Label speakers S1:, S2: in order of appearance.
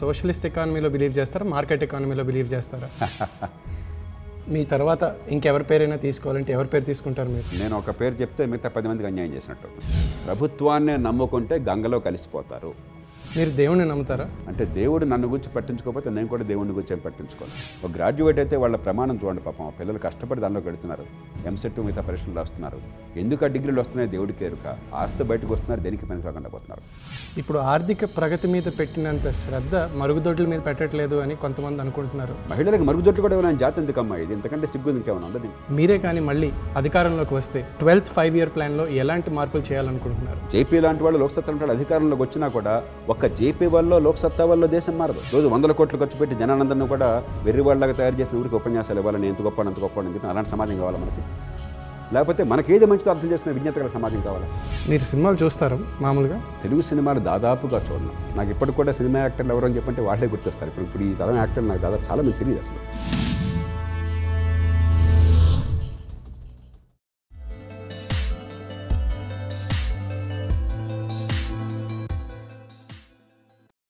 S1: Socialist ఎకానమీలో believe చేస్తారా, market ఎకానమీలో బిలీవ్ చేస్తారా? మీ తర్వాత ఇంకెవరి పేరైనా తీసుకోవాలంటే ఎవరి పేరు తీసుకుంటారు మీరు?
S2: నేను ఒక పేరు చెప్తే మిగతా 10 మందికి అన్యాయం చేసినట్టు. ప్రభుత్వాన్ని నమ్ముకుంటే గంగలో కలిసిపోతారు.
S1: మీరు దేవుణ్ణి నమ్ముతారా?
S2: అంటే దేవుడు నన్ను గురించి పట్టించుకోకపోతే నేను కూడా దేవుడిని గురించి ఏం పట్టించుకోను. ఒక గ్రాడ్యుయేట్ అయితే వాళ్ళ ప్రమాణం చూడండి, పాపం ఆ పిల్లలు కష్టపడి దానిలో పెడుతున్నారు, ఎంసెట్ మిగతా పరీక్షలు వస్తున్నారు. ఎందుకు ఆ డిగ్రీలు వస్తున్నాయి దేవుడికి ఎరుక. ఆస్తి బయటకు వస్తున్నారు, దేనికి పనికి రాకుండా పోతున్నారు.
S1: ఇప్పుడు ఆర్థిక ప్రగతి మీద పెట్టినంత శ్రద్ధ మరుగుదొడ్ల మీద పెట్టట్లేదు అని కొంతమంది అనుకుంటున్నారు.
S2: మహిళలకు మరుగుదొడ్లు కూడా ఏమైనా జాతి ఎందుకమ్మా, ఇది ఇంతకంటే సిగ్గు ఇంకేమైనా ఉందని.
S1: మీరే కానీ మళ్ళీ అధికారంలోకి వస్తే 12th 5-year ప్లాన్లో ఎలాంటి మార్పులు చేయాలనుకుంటున్నారు?
S2: జేపీ లాంటి వాళ్ళు లోక్సత్తా లాంటి వాళ్ళు అధికారంలోకి వచ్చినా కూడా ఒక్క జేపీ వల్ల లోక్సత్తా వల్ల దేశం మారదు. రోజు 100 కోట్లు ఖర్చు పెట్టి జనానందరినీ కూడా వెర్రివాళ్ళగా తయారు చేసిన ఊరికి ఉపన్యాసాలు ఇవ్వాలని, ఎంత గొప్ప అంత గొప్ప అని చెప్పి అలాంటి సమాజం కావాలా మనకి? లేకపోతే మనకేది మంచిదో అర్థం చేసుకునే విజ్ఞత గల సమాజం కావాలా?
S1: మీరు సినిమాలు చూస్తారా మామూలుగా?
S2: తెలుగు సినిమాలు దాదాపుగా చూడను. నాకు ఇప్పటికి కూడా సినిమా యాక్టర్లు ఎవరని చెప్పంటే వాళ్ళే గుర్తొస్తారు. ఇప్పుడు ఈ తరం యాక్టర్లు నాకు దాదాపు చాలా మంది తెలియదు అసలు.